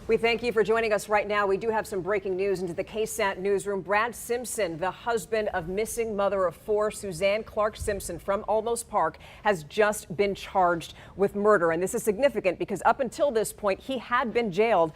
We thank you for joining us right now. We do have some breaking news into the KSAT newsroom. Brad Simpson, the husband of missing mother of four, Suzanne Clark Simpson from Almost Park, has just been charged with murder. And this is significant because up until this point, he had been jailed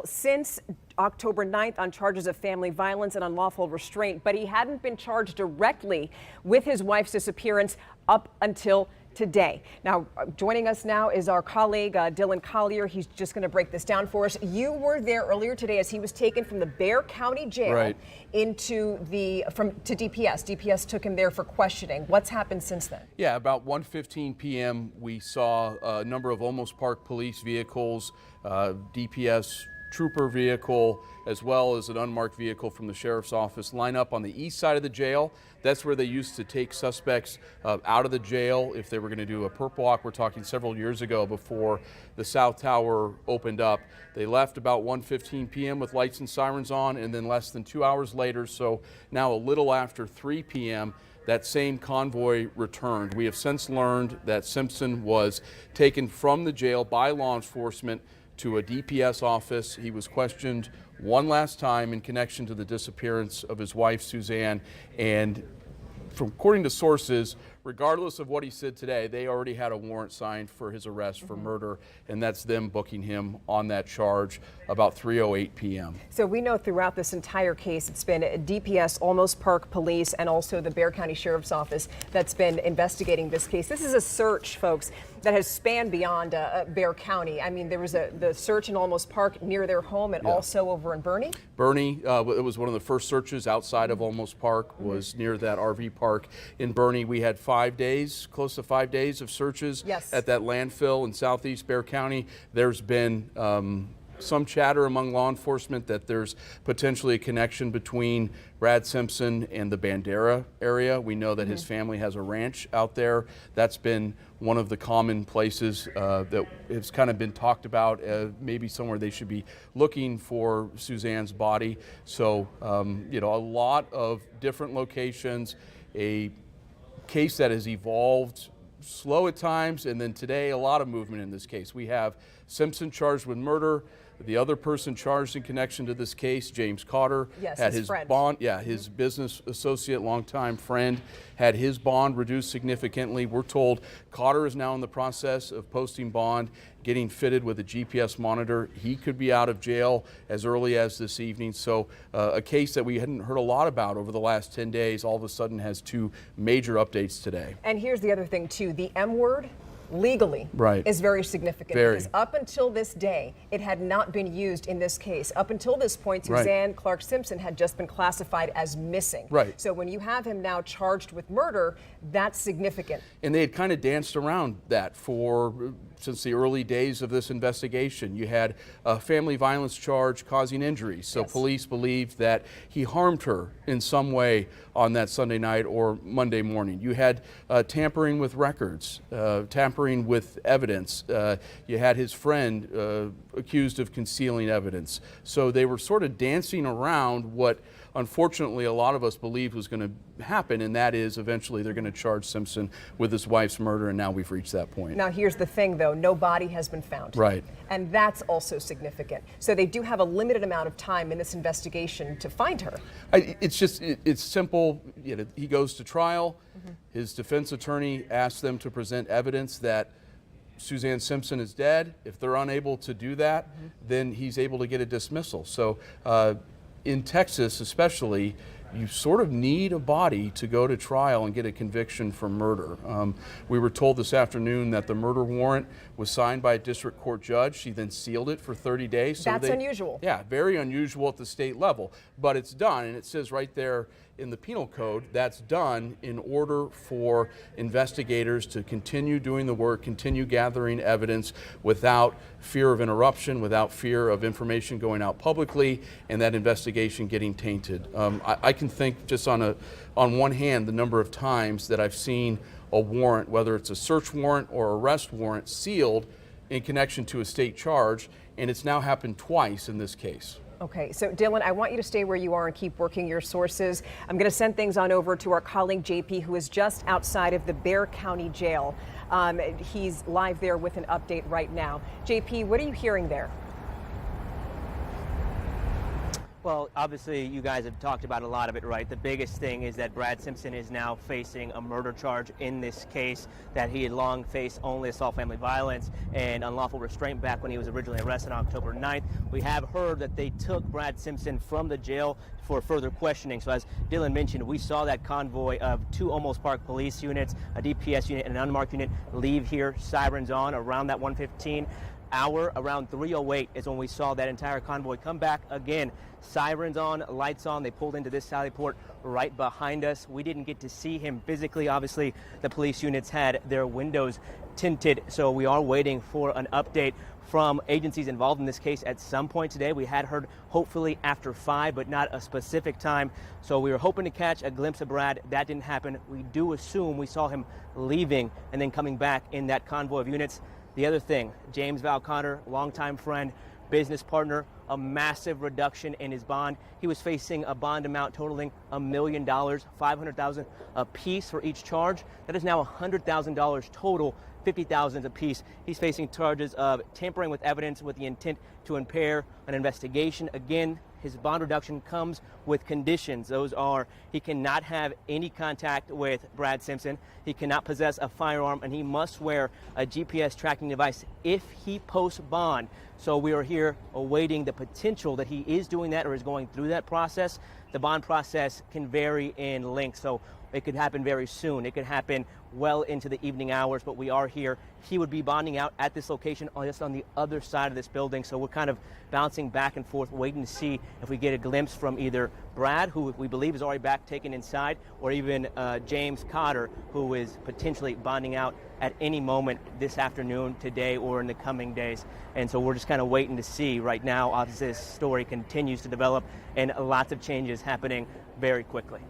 since October 9th on charges of family violence and unlawful restraint, but he hadn't been charged directly with his wife's disappearance up until today. Now, joining us now is our colleague, Dylan Collier. He's just going to break this down for us. You were there earlier today as he was taken from the Bexar County Jail into to DPS. DPS took him there for questioning. What's happened since then? Yeah, about 1:15 p.m. we saw a number of Almost Park police vehicles, DPS trooper vehicle, as well as an unmarked vehicle from the sheriff's office line up on the east side of the jail. That's where they used to take suspects out of the jail if they were going to do a perp walk. We're talking several years ago before the South Tower opened up. They left about 1:15 p.m. with lights and sirens on, and then less than 2 hours later, so now a little after 3 p.m., that same convoy returned. We have since learned that Simpson was taken from the jail by law enforcement to a DPS office. He was questioned one last time in connection to the disappearance of his wife, Suzanne, and according to sources, regardless of what he said today, they already had a warrant signed for his arrest for murder, and that's them booking him on that charge about 3:08 p.m. So we know throughout this entire case, it's been DPS, Almost Park Police, and also the Bexar County Sheriff's Office that's been investigating this case. This is a search, folks, that has spanned beyond Bexar County. I mean, there was the search in Almost Park near their home and also over in Boerne. Boerne, it was one of the first searches outside of Almost Park, was near that RV park in Boerne. We had 5 days, close to 5 days of searches at that landfill in southeast Bexar County. There's been some chatter among law enforcement that there's potentially a connection between Brad Simpson and the Bandera area. We know that his family has a ranch out there. That's been one of the common places that has kind of been talked about, maybe somewhere they should be looking for Suzanne's body. So, you know, a lot of different locations, a case that has evolved slow at times, and then today a lot of movement in this case. We have Simpson charged with murder. The other person charged in connection to this case, James Cotter, had his bond, his business associate, longtime friend, had his bond reduced significantly. We're told Cotter is now in the process of posting bond, getting fitted with a GPS monitor. He could be out of jail as early as this evening. So a case that we hadn't heard a lot about over the last 10 days all of a sudden has two major updates today. And here's the other thing too, the M word legally is very significant because up until this day, it had not been used in this case. Up until this point, Suzanne Clark Simpson had just been classified as missing. So when you have him now charged with murder, that's significant. And they had kind of danced around that since the early days of this investigation. You had a family violence charge causing injuries. So police believed that he harmed her in some way on that Sunday night or Monday morning. You had tampering with records, tampering with evidence. You had his friend accused of concealing evidence. So they were sort of dancing around what unfortunately a lot of us believed was going to happen, and that is eventually they're going to charge Simpson with his wife's murder, and now we've reached that point. Now here's the thing though, no body has been found. And that's also significant. So they do have a limited amount of time in this investigation to find her. It's simple. You know, he goes to trial. His defense attorney asks them to present evidence that Suzanne Simpson is dead. If they're unable to do that, then he's able to get a dismissal. So in Texas especially, you sort of need a body to go to trial and get a conviction for murder. We were told this afternoon that the murder warrant was signed by a district court judge. She then sealed it for 30 days. So that's unusual. Yeah, very unusual at the state level, but it's done, and it says right there in the penal code that's done in order for investigators to continue doing the work, continue gathering evidence without fear of interruption, without fear of information going out publicly, and that investigation getting tainted. I can think just on one hand the number of times that I've seen a warrant, whether it's a search warrant or arrest warrant, sealed in connection to a state charge, and it's now happened twice in this case. Okay, so Dylan, I want you to stay where you are and keep working your sources. I'm going to send things on over to our colleague JP, who is just outside of the Bexar County Jail. He's live there with an update right now. JP, what are you hearing there? Well, obviously, you guys have talked about a lot of it, right? The biggest thing is that Brad Simpson is now facing a murder charge in this case, that he had long faced only assault, family violence, and unlawful restraint back when he was originally arrested on October 9th. We have heard that they took Brad Simpson from the jail for further questioning. So as Dylan mentioned, we saw that convoy of 2 Olmos Park police units, a DPS unit, and an unmarked unit leave here, sirens on, around that 1:15 hour. Around 3:08 is when we saw that entire convoy come back again. Sirens on, lights on. They pulled into this sally port right behind us. We didn't get to see him physically. Obviously, the police units had their windows tinted, so we are waiting for an update from agencies involved in this case at some point today. We had heard hopefully after 5, but not a specific time. So we were hoping to catch a glimpse of Brad. That didn't happen. We do assume we saw him leaving and then coming back in that convoy of units. The other thing, James Val Conner, longtime friend, business partner, a massive reduction in his bond. He was facing a bond amount totaling $1 million, $500,000 a piece for each charge. That is now $100,000 total, $50,000 a piece. He's facing charges of tampering with evidence with the intent to impair an investigation. Again, his bond reduction comes with conditions. Those are, he cannot have any contact with Brad Simpson, he cannot possess a firearm, and he must wear a GPS tracking device if he posts bond. So we are here awaiting the potential that he is doing that or is going through that process. The bond process can vary in length, so it could happen very soon. It could happen well into the evening hours, but we are here. He would be bonding out at this location just on the other side of this building, so we're kind of bouncing back and forth, waiting to see if we get a glimpse from either Brad, who we believe is already back taken inside, or even James Cotter, who is potentially bonding out at any moment this afternoon, today, or in the coming days. And so we're just kind of waiting to see right now. Obviously, this story continues to develop and lots of changes happening very quickly.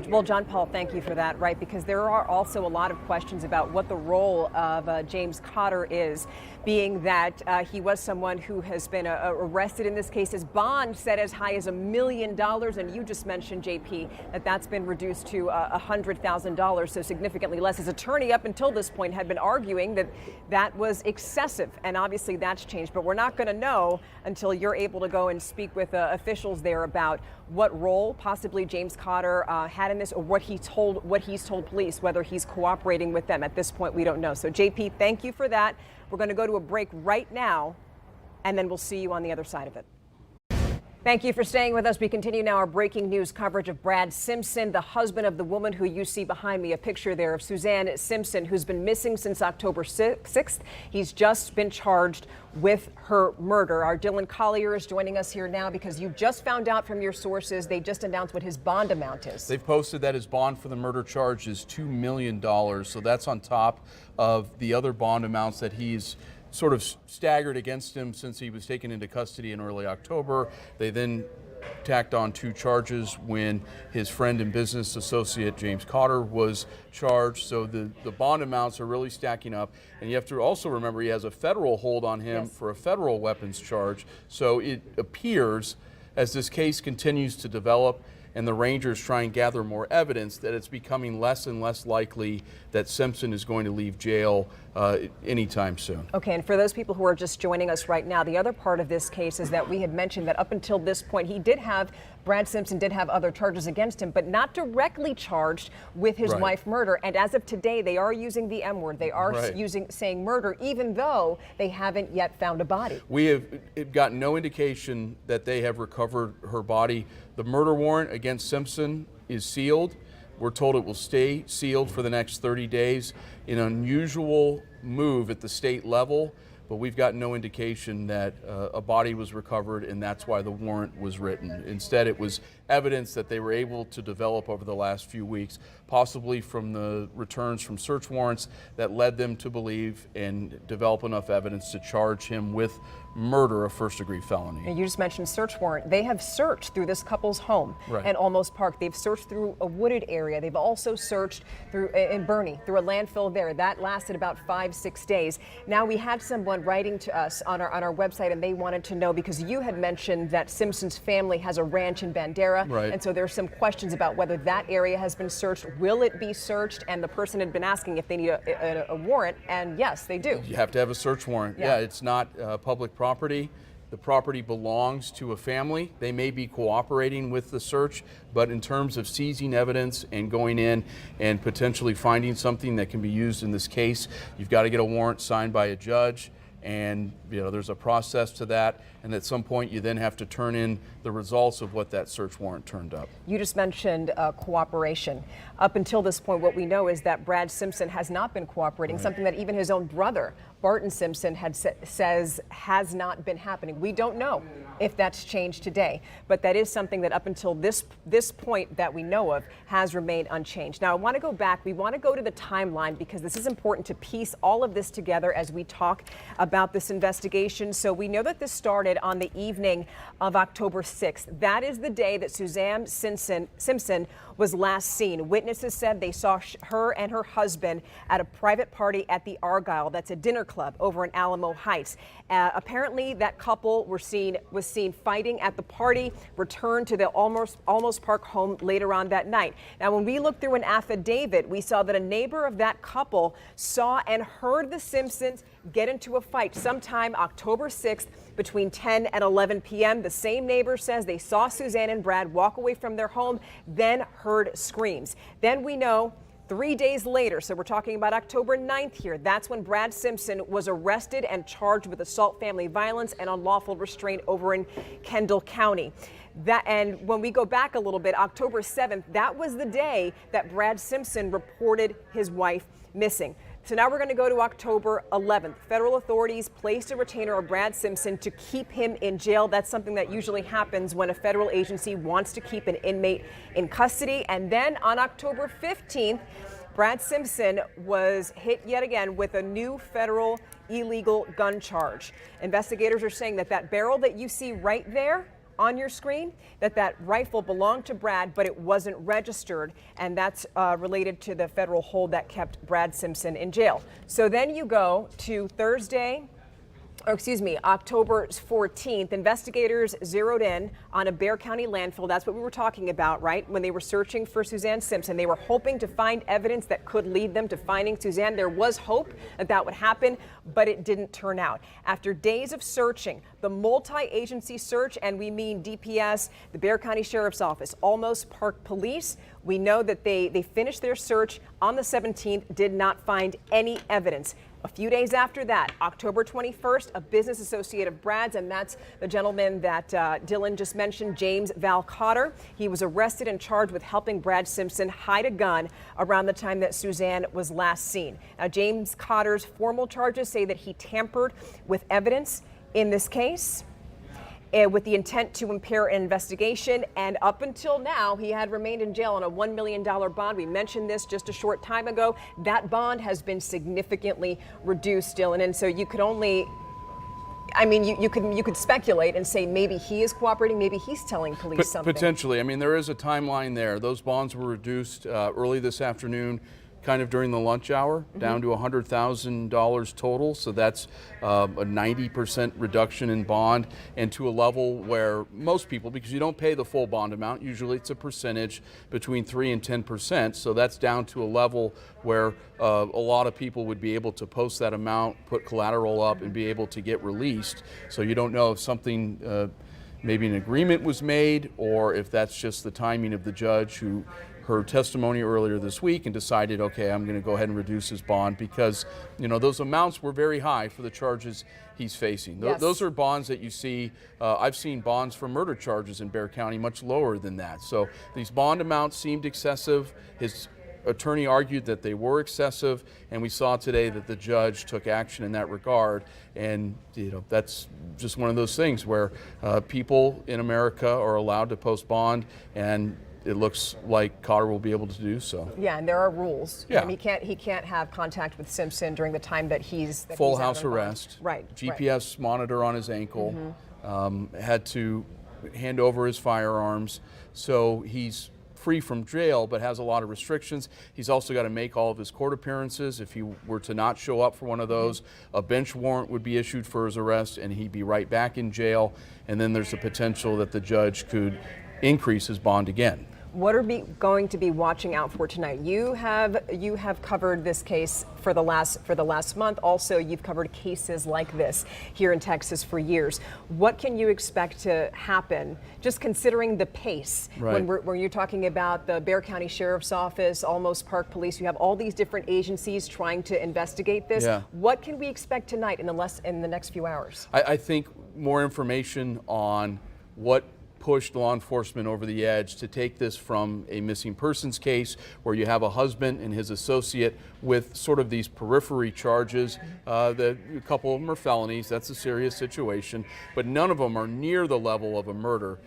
Well, John Paul, thank you for that, right? Because there are also a lot of questions about what the role of James Cotter is, being that he was someone who has been arrested in this case. His bond set as high as $1 million, and you just mentioned, JP, that that's been reduced to $100,000, so significantly less. His attorney up until this point had been arguing that that was excessive, and obviously that's changed. But we're not going to know until you're able to go and speak with officials there about what role possibly James Cotter had in this, or what he's told police, whether he's cooperating with them. At this point, we don't know. So, JP, thank you for that. We're going to go to a break right now, and then we'll see you on the other side of it. Thank you for staying with us. We continue now our breaking news coverage of Brad Simpson, the husband of the woman who you see behind me, a picture there of Suzanne Simpson, who's been missing since October 6th. He's just been charged with her murder. Our Dylan Collier is joining us here now because you just found out from your sources. They just announced what his bond amount is. They've posted that his bond for the murder charge is $2 million. So that's on top of the other bond amounts that he's sort of staggered against him since he was taken into custody in early October. They then tacked on 2 charges when his friend and business associate James Cotter was charged. So the bond amounts are really stacking up. And you have to also remember he has a federal hold on him for a federal weapons charge. So it appears, as this case continues to develop and the Rangers try and gather more evidence, that it's becoming less and less likely that Simpson is going to leave jail anytime soon. Okay, and for those people who are just joining us right now, the other part of this case is that we had mentioned that up until this point, Brad Simpson did have other charges against him, but not directly charged with his wife murder. And as of today, they are using the M word. They are saying murder, even though they haven't yet found a body. We have got no indication that they have recovered her body. The murder warrant against Simpson is sealed. We're told it will stay sealed for the next 30 days. An unusual move at the state level, but we've got no indication that a body was recovered, and that's why the warrant was written. Instead, it was evidence that they were able to develop over the last few weeks, possibly from the returns from search warrants that led them to believe and develop enough evidence to charge him with murder, a first-degree felony. And you just mentioned search warrant. They have searched through this couple's home at Olmos Park. They've searched through a wooded area. They've also searched through in Bernie, through a landfill there. That lasted about 5-6 days. Now we had someone writing to us on our website, and they wanted to know, because you had mentioned that Simpson's family has a ranch in Bandera, and so there's some questions about whether that area has been searched. Will it be searched? And the person had been asking if they need a warrant, and yes, they do. You have to have a search warrant. Yeah, it's not public property. The property belongs to a family. They may be cooperating with the search, but in terms of seizing evidence and going in and potentially finding something that can be used in this case, you've got to get a warrant signed by a judge. And there's a process to that, and at some point you then have to turn in the results of what that search warrant turned up. You just mentioned cooperation. Up until this point, what we know is that Brad Simpson has not been cooperating, something that even his own brother, Barton Simpson, says has not been happening. We don't know if that's changed today, but that is something that up until this point that we know of has remained unchanged. Now, I want to go back. We want to go to the timeline because this is important to piece all of this together as we talk about this investigation. So we know that this started on the evening of October 6th. That is the day that Suzanne Simpson was last seen. Witnesses said they saw her and her husband at a private party at the Argyle. That's a dinner club over in Alamo Heights. Apparently, that couple was seen fighting at the party, returned to the Almost Park home later on that night. Now, when we looked through an affidavit, we saw that a neighbor of that couple saw and heard the Simpsons get into a fight sometime October 6th between 10 and 11 p.m. The same neighbor says they saw Suzanne and Brad walk away from their home, then heard screams. Then we know 3 days later, so we're talking about October 9th here, that's when Brad Simpson was arrested and charged with assault, family violence, and unlawful restraint over in Kendall County. And when we go back a little bit, October 7th, that was the day that Brad Simpson reported his wife missing. So now we're going to go to October 11th. Federal authorities placed a retainer of Brad Simpson to keep him in jail. That's something that usually happens when a federal agency wants to keep an inmate in custody. And then on October 15th, Brad Simpson was hit yet again with a new federal illegal gun charge. Investigators are saying that that barrel that you see right there on your screen, that rifle belonged to Brad, but it wasn't registered, and that's related to the federal hold that kept Brad Simpson in jail. So then you go to October 14th, investigators zeroed in on a Bexar County landfill. That's what we were talking about, right? When they were searching for Suzanne Simpson, they were hoping to find evidence that could lead them to finding Suzanne. There was hope that that would happen, but it didn't turn out. After days of searching, the multi-agency search, and we mean DPS, the Bexar County Sheriff's Office, Almost Park Police, we know that they finished their search on the 17th, did not find any evidence. A few days after that, October 21st, a business associate of Brad's, and that's the gentleman that Dylan just mentioned, James Val Cotter. He was arrested and charged with helping Brad Simpson hide a gun around the time that Suzanne was last seen. Now, James Cotter's formal charges say that he tampered with evidence in this case with the intent to impair an investigation, and up until now, he had remained in jail on a $1 million bond. We mentioned this just a short time ago. That bond has been significantly reduced, Dylan, and so you could only, you could speculate and say maybe he is cooperating, maybe he's telling police something. Potentially. I mean, there is a timeline there. Those bonds were reduced early this afternoon, kind of during the lunch hour, down to $100,000 total. So that's a 90% reduction in bond, and to a level where most people, because you don't pay the full bond amount, usually it's a percentage between 3 and 10%. So that's down to a level where a lot of people would be able to post that amount, put collateral up, and be able to get released. So you don't know if something, maybe an agreement was made, or if that's just the timing of the judge who heard testimony earlier this week and decided, okay, I'm going to go ahead and reduce his bond because, those amounts were very high for the charges he's facing. Yes. Those are bonds that you see. I've seen bonds for murder charges in Bexar County much lower than that. So these bond amounts seemed excessive. His attorney argued that they were excessive, and we saw today that the judge took action in that regard. And that's just one of those things where people in America are allowed to post bond, and it looks like Cotter will be able to do so. Yeah, and there are rules. Yeah. He can't have contact with Simpson during the time that he's full house arrest. Right. GPS monitor on his ankle. Had to hand over his firearms. So he's free from jail, but has a lot of restrictions. He's also got to make all of his court appearances. If he were to not show up for one of those, a bench warrant would be issued for his arrest, and he'd be right back in jail. And then there's the potential that the judge could increase his bond again. what are we going to be watching out for tonight? You have covered this case for the last month. Also, you've covered cases like this here in Texas for years. What can you expect to happen, just considering the pace? Right. When you're talking about the Bexar County Sheriff's Office, Almost Park Police, you have all these different agencies trying to investigate this. Yeah. What can we expect tonight in the next few hours? I think more information on what pushed law enforcement over the edge to take this from a missing persons case where you have a husband and his associate with sort of these periphery charges. A couple of them are felonies. That's a serious situation, but none of them are near the level of a murder.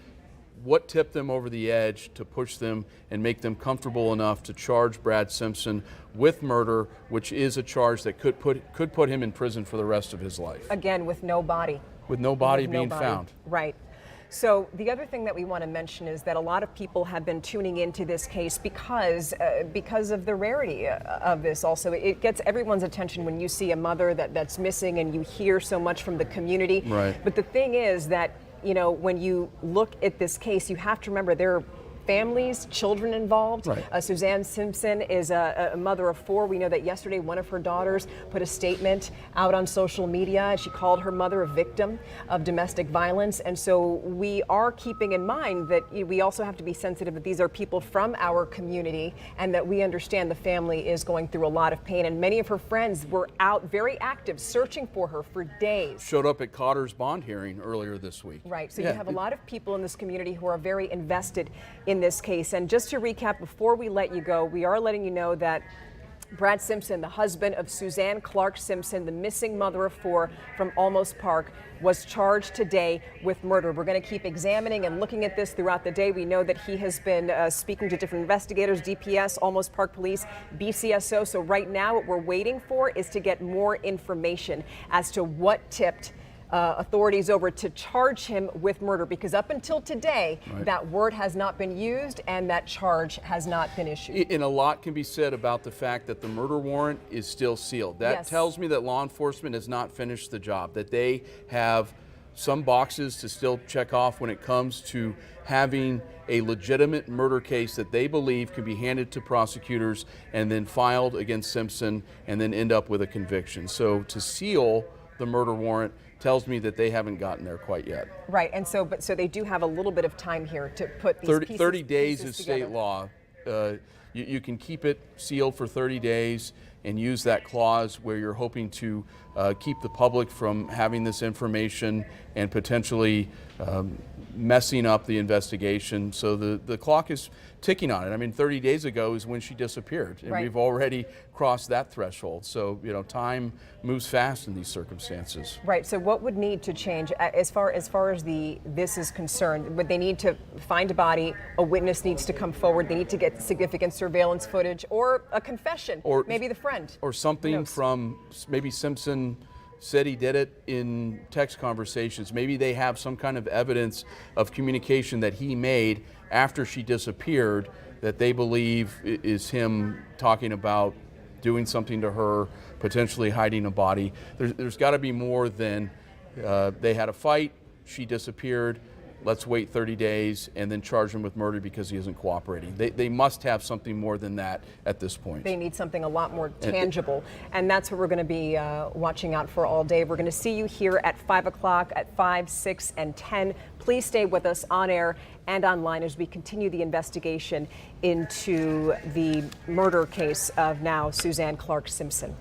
What tipped them over the edge to push them and make them comfortable enough to charge Brad Simpson with murder, which is a charge that could put him in prison for the rest of his life. Again, with no body. With no body being found. Right. So the other thing that we want to mention is that a lot of people have been tuning into this case because of the rarity of this. Also, it gets everyone's attention when you see a mother that's missing and you hear so much from the community. Right. But the thing is that, you know, when you look at this case, you have to remember there are families, children involved. Right. Suzanne Simpson is a mother of 4. We know that yesterday one of her daughters put a statement out on social media. She called her mother a victim of domestic violence. And so we are keeping in mind that we also have to be sensitive that these are people from our community and that we understand the family is going through a lot of pain. And many of her friends were out very active searching for her for days. Showed up at Cotter's bond hearing earlier this week. Right. So yeah. You have a lot of people in this community who are very invested in this case. And just to recap, before we let you go, we are letting you know that Brad Simpson, the husband of Suzanne Clark Simpson, the missing mother of 4 from Almost Park, was charged today with murder. We're going to keep examining and looking at this throughout the day. We know that he has been speaking to different investigators, DPS, Almost Park Police, BCSO. So right now what we're waiting for is to get more information as to what tipped authorities over to charge him with murder, because up until today, right, that word has not been used and that charge has not been issued. And a lot can be said about the fact that the murder warrant is still sealed. That Yes. tells me that law enforcement has not finished the job, that they have some boxes to still check off when it comes to having a legitimate murder case that they believe can be handed to prosecutors and then filed against Simpson and then end up with a conviction. So to seal the murder warrant tells me that they haven't gotten there quite yet. Right, and so they do have a little bit of time here to put these 30 days pieces is state together. law. You can keep it sealed for 30 days and use that clause where you're hoping to keep the public from having this information and potentially messing up the investigation. So the clock is ticking on it. I mean, 30 days ago is when she disappeared, and right, we've already crossed that threshold. So, you know, time moves fast in these circumstances. Right. So what would need to change as far as this is concerned? Would they need to find a body? A witness needs to come forward. They need to get significant surveillance footage or a confession, or maybe the friend, or something from maybe Simpson said he did it in text conversations. Maybe they have some kind of evidence of communication that he made after she disappeared that they believe is him talking about doing something to her, potentially hiding a body. There's got to be more than they had a fight, she disappeared, let's wait 30 days and then charge him with murder because he isn't cooperating. They must have something more than that at this point. They need something a lot more tangible, and that's what we're going to be watching out for all day. We're going to see you here at 5 o'clock, at 5, 6, and 10. Please stay with us on air and online as we continue the investigation into the murder case of now Suzanne Clark Simpson.